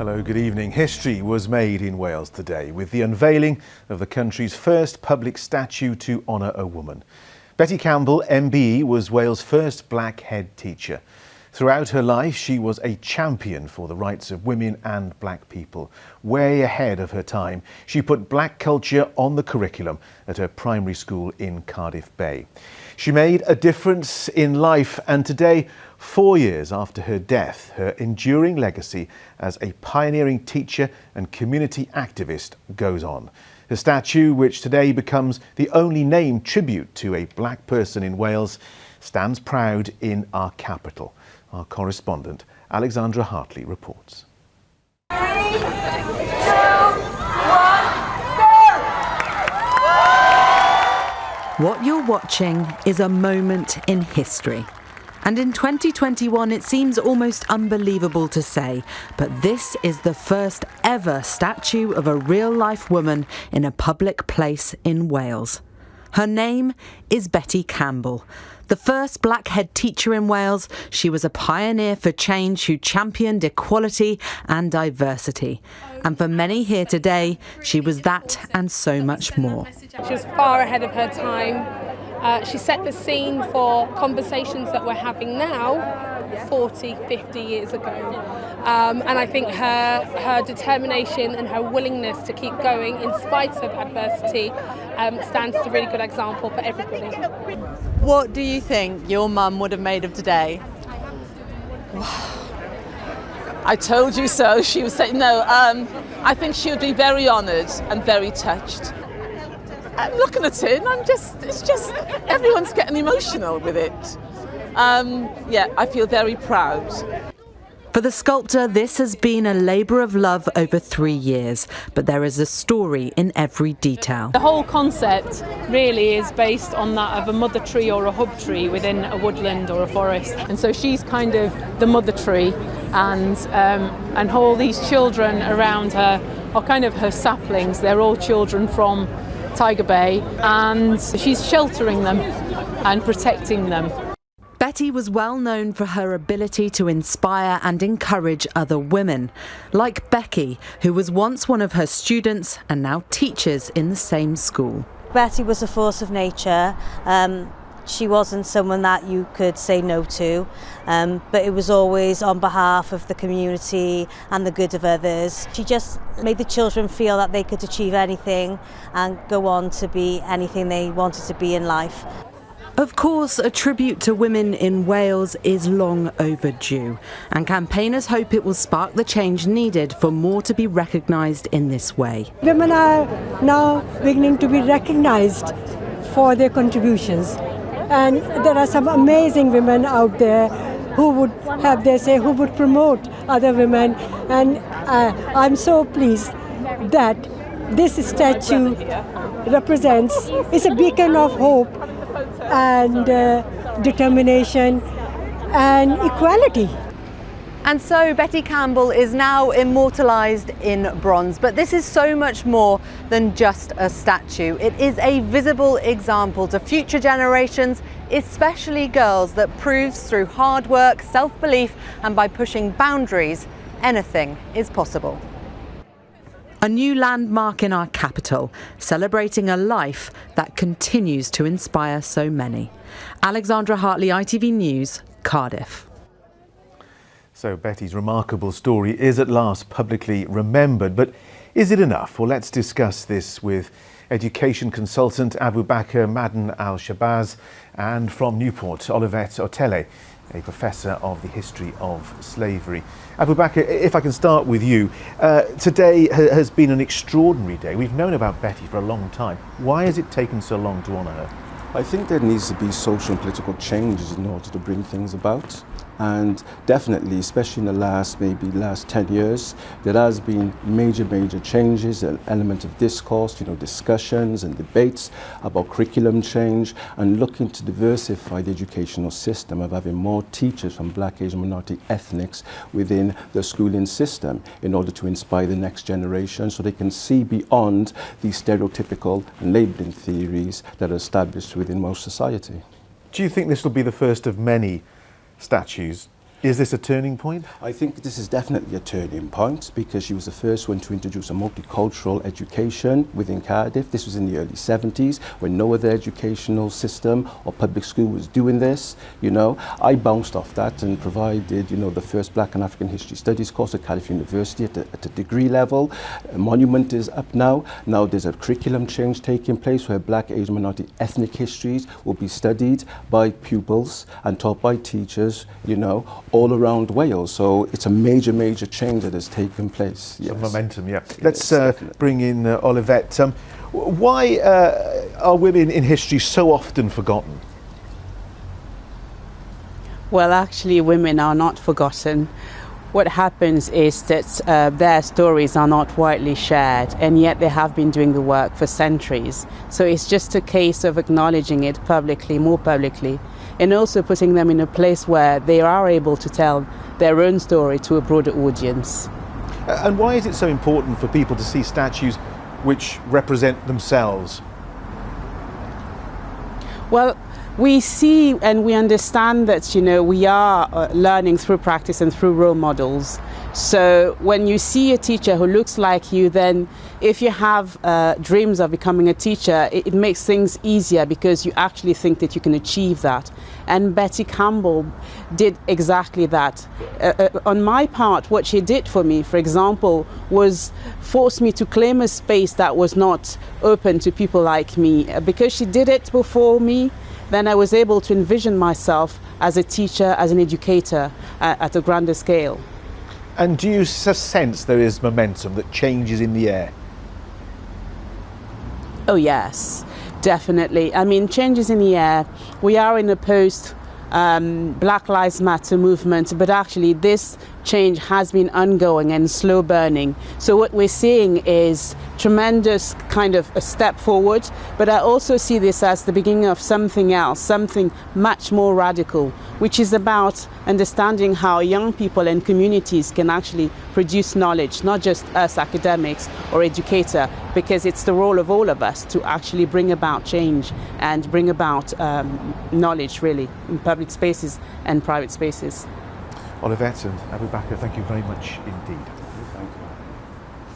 Hello, good evening. History was made in Wales today with the unveiling of the country's first public statue to honour a woman. Betty Campbell, MBE, was Wales' first black head teacher. Throughout her life, she was a champion for the rights of women and black people. Way ahead of her time, she put black culture on the curriculum at her primary school in Cardiff Bay. She made a difference in life, and today, 4 years after her death, her enduring legacy as a pioneering teacher and community activist goes on. Her statue, which today becomes the only named tribute to a black person in Wales, stands proud in our capital. Our correspondent, Alexandra Hartley, reports. 3, 2, 1, go! What you're watching is a moment in history. And in 2021, it seems almost unbelievable to say, but this is the first ever statue of a real-life woman in a public place in Wales. Her name is Betty Campbell. The first black head teacher in Wales, she was a pioneer for change who championed equality and diversity. And for many here today, she was that and so much more. She was far ahead of her time. She set the scene for conversations that we're having now 40, 50 years ago. And I think her determination and her willingness to keep going in spite of adversity stands as a really good example for everybody. What do you think your mum would have made of today? I told you so. She was saying, no, I think she would be very honoured and very touched. I'm looking at it and it's just, everyone's getting emotional with it. Yeah, I feel very proud. For the sculptor, this has been a labour of love over 3 years, but there is a story in every detail. The whole concept really is based on that of a mother tree or a hub tree within a woodland or a forest. And so she's kind of the mother tree, and all these children around her are kind of her saplings. They're all children from Tiger Bay, and she's sheltering them and protecting them. Betty was well known for her ability to inspire and encourage other women, like Becky, who was once one of her students and now teaches in the same school. Betty was a force of nature. She wasn't someone that you could say no to, but it was always on behalf of the community and the good of others. She just made the children feel that they could achieve anything and go on to be anything they wanted to be in life. Of course, a tribute to women in Wales is long overdue, and campaigners hope it will spark the change needed for more to be recognised in this way. Women are now beginning to be recognised for their contributions, and there are some amazing women out there who would have their say, who would promote other women, and I'm so pleased that this statue is a beacon of hope and determination and equality. And so Betty Campbell is now immortalised in bronze, but this is so much more than just a statue. It is a visible example to future generations, especially girls, that proves through hard work, self-belief and by pushing boundaries, anything is possible. A new landmark in our capital, celebrating a life that continues to inspire so many. Alexandra Hartley, ITV News, Cardiff. So Betty's remarkable story is at last publicly remembered, but is it enough? Well, let's discuss this with education consultant Abu-Bakr Madden al-SHABAZZ and from Newport, OLIVETTE OTELE, a professor of the history of slavery. Abu-Bakr, if I can start with you. Today has been an extraordinary day. We've known about Betty for a long time. Why has it taken so long to honour her? I think there needs to be social and political changes in order to bring things about. And definitely, especially in the last 10 years, there has been major changes, an element of discourse, discussions and debates about curriculum change and looking to diversify the educational system of having more teachers from black, Asian, minority ethnics within the schooling system in order to inspire the next generation so they can see beyond these stereotypical and labelling theories that are established within most society. Do you think this will be the first of many statues Is this a turning point? I think this is definitely a turning point because she was the first one to introduce a multicultural education within Cardiff. This was in the early 70s when no other educational system or public school was doing this. You know, I bounced off that and provided, you know, the first Black and African History Studies course at Cardiff University at a degree level. A monument is up now. Now there's a curriculum change taking place where Black, Asian, minority, ethnic histories will be studied by pupils and taught by teachers, you know, all around Wales. So it's a major, major change that has taken place. Yes. Some momentum, yeah. Yes, Let's definitely. bring in Olivette. Why are women in history so often forgotten? Well, actually, women are not forgotten. What happens is that their stories are not widely shared, and yet they have been doing the work for centuries. So it's just a case of acknowledging it publicly, more publicly, and also putting them in a place where they are able to tell their own story to a broader audience. And why is it so important for people to see statues which represent themselves? Well, we see and we understand that, you know, we are learning through practice and through role models. So when you see a teacher who looks like you, then if you have dreams of becoming a teacher, it makes things easier because you actually think that you can achieve that. And Betty Campbell did exactly that. On my part, what she did for me, for example, was force me to claim a space that was not open to people like me. Because she did it before me, then I was able to envision myself as a teacher, as an educator at a grander scale. And do you sense there is momentum, that change is in the air? Oh yes, definitely. I mean, change is in the air. We are in a post Black Lives Matter movement, but actually this change has been ongoing and slow burning. So what we're seeing is tremendous kind of a step forward, but I also see this as the beginning of something else, something much more radical, which is about understanding how young people and communities can actually produce knowledge, not just us academics or educator, because it's the role of all of us to actually bring about change and bring about knowledge really in public spaces and private spaces. Olivette and Abu-Bakr, thank you very much indeed.